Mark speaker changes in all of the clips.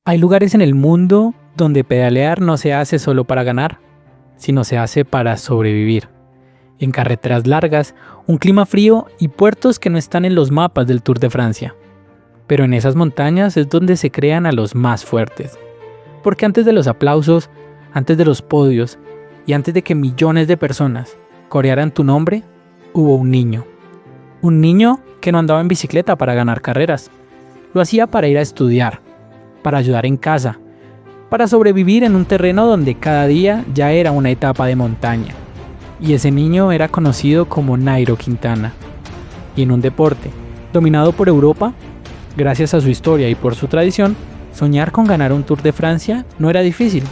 Speaker 1: Hay lugares en el mundo donde pedalear no se hace solo para ganar, sino se hace para sobrevivir. En carreteras largas, un clima frío y puertos que no están en los mapas del Tour de Francia. Pero en esas montañas es donde se crean a los más fuertes. Porque antes de los aplausos, antes de los podios y antes de que millones de personas corearan tu nombre, hubo un niño. Un niño que no andaba en bicicleta para ganar carreras. Lo hacía para ir a estudiar, para ayudar en casa, para sobrevivir en un terreno donde cada día ya era una etapa de montaña. Y ese niño era conocido como Nairo Quintana. Y en un deporte dominado por Europa, gracias a su historia y por su tradición, soñar con ganar un Tour de Francia no era difícil,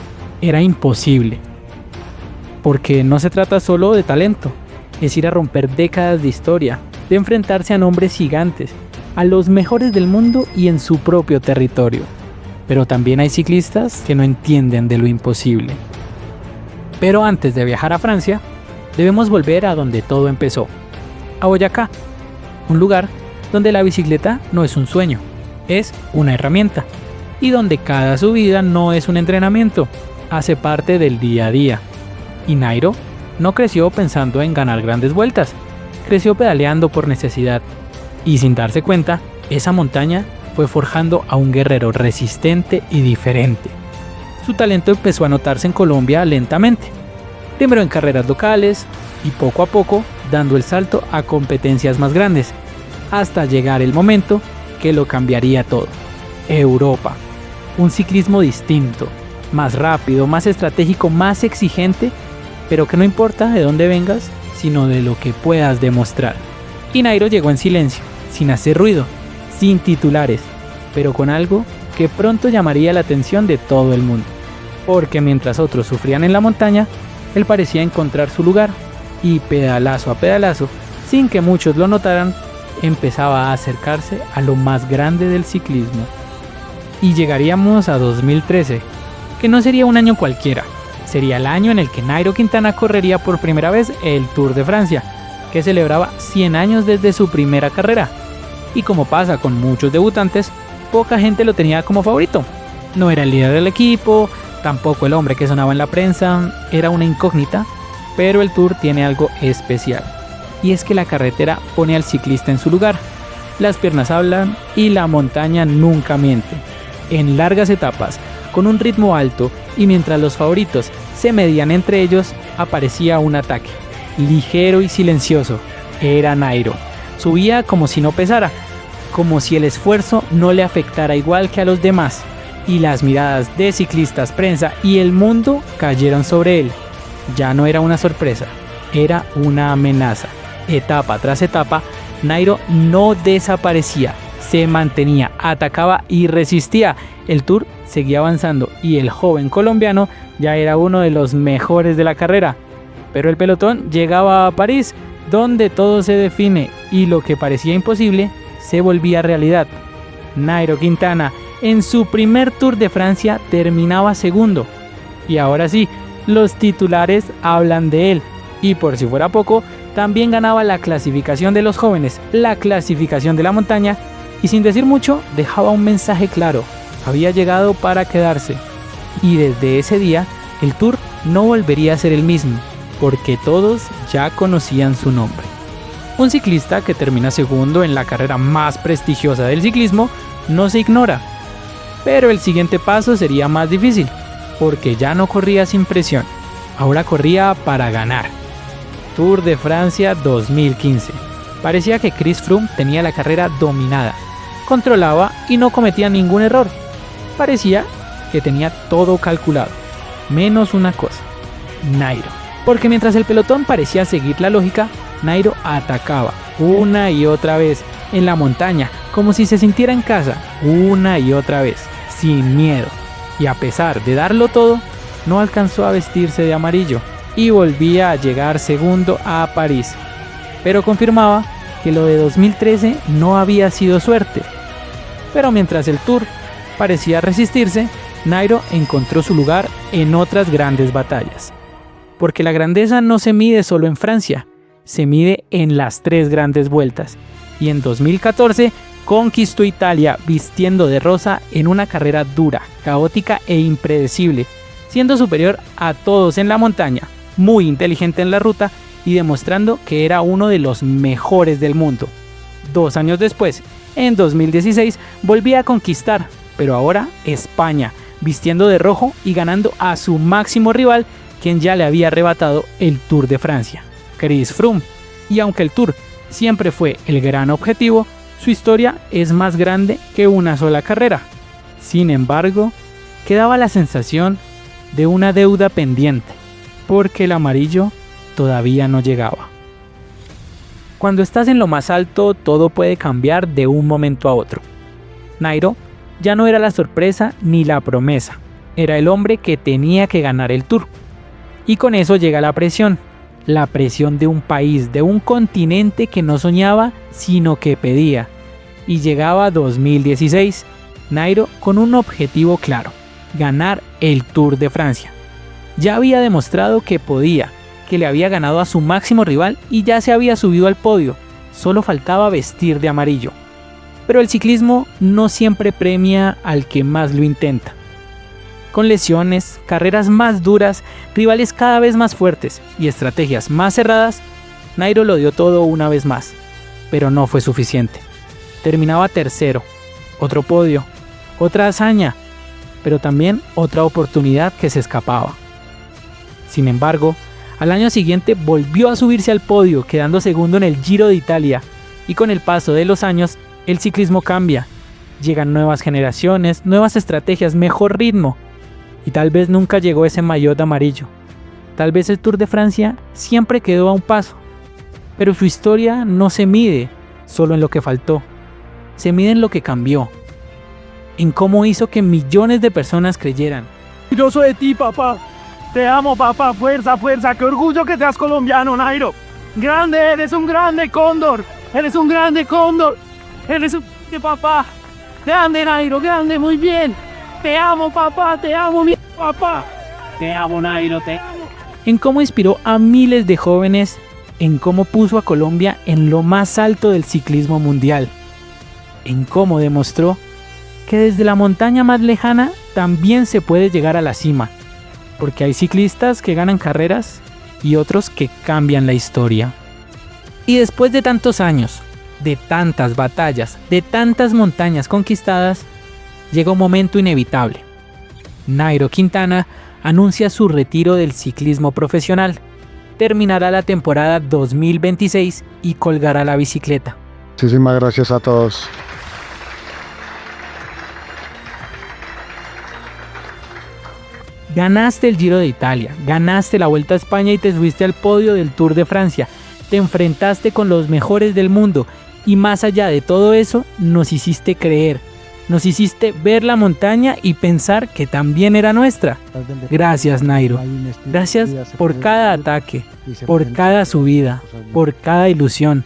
Speaker 1: era imposible. Porque no se trata solo de talento, es ir a romper décadas de historia, de enfrentarse a nombres gigantes, a los mejores del mundo y en su propio territorio. Pero también hay ciclistas que no entienden de lo imposible. Pero antes de viajar a Francia, debemos volver a donde todo empezó, a Boyacá, un lugar donde la bicicleta no es un sueño, es una herramienta, y donde cada subida no es un entrenamiento, hace parte del día a día. Y Nairo no creció pensando en ganar grandes vueltas, creció pedaleando por necesidad, y sin darse cuenta, esa montaña fue forjando a un guerrero resistente y diferente. Su talento empezó a notarse en Colombia lentamente, primero en carreras locales y poco a poco dando el salto a competencias más grandes, hasta llegar el momento que lo cambiaría todo. Europa, un ciclismo distinto, más rápido, más estratégico, más exigente, pero que no importa de dónde vengas, sino de lo que puedas demostrar. Y Nairo llegó en silencio, sin hacer ruido, sin titulares, pero con algo que pronto llamaría la atención de todo el mundo. Porque mientras otros sufrían en la montaña, él parecía encontrar su lugar y pedalazo a pedalazo, sin que muchos lo notaran, empezaba a acercarse a lo más grande del ciclismo. Y llegaríamos a 2013, que no sería un año cualquiera, sería el año en el que Nairo Quintana correría por primera vez el Tour de Francia, que celebraba 100 años desde su primera carrera. Y como pasa con muchos debutantes, poca gente lo tenía como favorito. No era el líder del equipo, tampoco el hombre que sonaba en la prensa, era una incógnita, pero el Tour tiene algo especial. Y es que la carretera pone al ciclista en su lugar, las piernas hablan y la montaña nunca miente. En largas etapas, con un ritmo alto y mientras los favoritos se medían entre ellos, aparecía un ataque, ligero y silencioso, era Nairo. Subía como si no pesara, como si el esfuerzo no le afectara igual que a los demás, y las miradas de ciclistas, prensa y el mundo cayeron sobre él. Ya no era una sorpresa, era una amenaza. Etapa tras etapa, Nairo no desaparecía, se mantenía, atacaba y resistía. El Tour seguía avanzando y el joven colombiano ya era uno de los mejores de la carrera. Pero el pelotón llegaba a París, donde todo se define y lo que parecía imposible se volvía realidad. Nairo Quintana, en su primer Tour de Francia, terminaba segundo. Y ahora sí, los titulares hablan de él. Y por si fuera poco, también ganaba la clasificación de los jóvenes, la clasificación de la montaña, y sin decir mucho, dejaba un mensaje claro: había llegado para quedarse. Y desde ese día, el Tour no volvería a ser el mismo, porque todos ya conocían su nombre. Un ciclista que termina segundo en la carrera más prestigiosa del ciclismo no se ignora, pero el siguiente paso sería más difícil, porque ya no corría sin presión, ahora corría para ganar. Tour de Francia 2015. Parecía que Chris Froome tenía la carrera dominada, controlaba y no cometía ningún error. Parecía que tenía todo calculado, menos una cosa: Nairo. Porque mientras el pelotón parecía seguir la lógica, Nairo atacaba una y otra vez en la montaña, como si se sintiera en casa, una y otra vez, sin miedo. Y a pesar de darlo todo, no alcanzó a vestirse de amarillo y volvía a llegar segundo a París. Pero confirmaba que lo de 2013 no había sido suerte. Pero mientras el Tour parecía resistirse, Nairo encontró su lugar en otras grandes batallas. Porque la grandeza no se mide solo en Francia, se mide en las 3 grandes vueltas. Y en 2014 conquistó Italia vistiendo de rosa en una carrera dura, caótica e impredecible, siendo superior a todos en la montaña, muy inteligente en la ruta y demostrando que era uno de los mejores del mundo. 2 años después, en 2016, volvía a conquistar, pero ahora España, vistiendo de rojo y ganando a su máximo rival, quien ya le había arrebatado el Tour de Francia, Chris Froome. Y aunque el Tour siempre fue el gran objetivo, su historia es más grande que una sola carrera. Sin embargo, quedaba la sensación de una deuda pendiente, porque el amarillo todavía no llegaba. Cuando estás en lo más alto, todo puede cambiar de un momento a otro. Nairo ya no era la sorpresa ni la promesa, era el hombre que tenía que ganar el Tour. Y con eso llega la presión de un país, de un continente que no soñaba, sino que pedía. Y llegaba 2016, Nairo con un objetivo claro, ganar el Tour de Francia. Ya había demostrado que podía, que le había ganado a su máximo rival y ya se había subido al podio, solo faltaba vestir de amarillo. Pero el ciclismo no siempre premia al que más lo intenta. Con lesiones, carreras más duras, rivales cada vez más fuertes y estrategias más cerradas, Nairo lo dio todo una vez más, pero no fue suficiente. Terminaba tercero, otro podio, otra hazaña, pero también otra oportunidad que se escapaba. Sin embargo, al año siguiente volvió a subirse al podio, quedando segundo en el Giro de Italia, y con el paso de los años, el ciclismo cambia. Llegan nuevas generaciones, nuevas estrategias, mejor ritmo, y tal vez nunca llegó ese maillot amarillo. Tal vez el Tour de Francia siempre quedó a un paso, pero su historia no se mide solo en lo que faltó, se mide en lo que cambió, en cómo hizo que millones de personas creyeran.
Speaker 2: Orgulloso de ti, papá. Te amo, papá. Fuerza, fuerza. Qué orgullo que seas colombiano, Nairo. Grande, eres un grande cóndor. Eres un grande cóndor. Eres un grande papá. Grande, Nairo, grande, muy bien. Te amo, papá. Te amo, mi papá. Te amo, Nairo, te amo.
Speaker 1: En cómo inspiró a miles de jóvenes, en cómo puso a Colombia en lo más alto del ciclismo mundial, en cómo demostró que desde la montaña más lejana también se puede llegar a la cima, porque hay ciclistas que ganan carreras y otros que cambian la historia. Y después de tantos años, de tantas batallas, de tantas montañas conquistadas, llega un momento inevitable. Nairo Quintana anuncia su retiro del ciclismo profesional, terminará la temporada 2026 y colgará la bicicleta.
Speaker 3: Muchísimas gracias a todos.
Speaker 1: Ganaste el Giro de Italia, ganaste la Vuelta a España y te subiste al podio del Tour de Francia. Te enfrentaste con los mejores del mundo y más allá de todo eso, nos hiciste creer. Nos hiciste ver la montaña y pensar que también era nuestra. Gracias, Nairo. Gracias por cada ataque, por cada subida, por cada ilusión.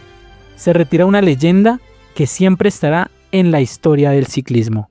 Speaker 1: Se retira una leyenda que siempre estará en la historia del ciclismo.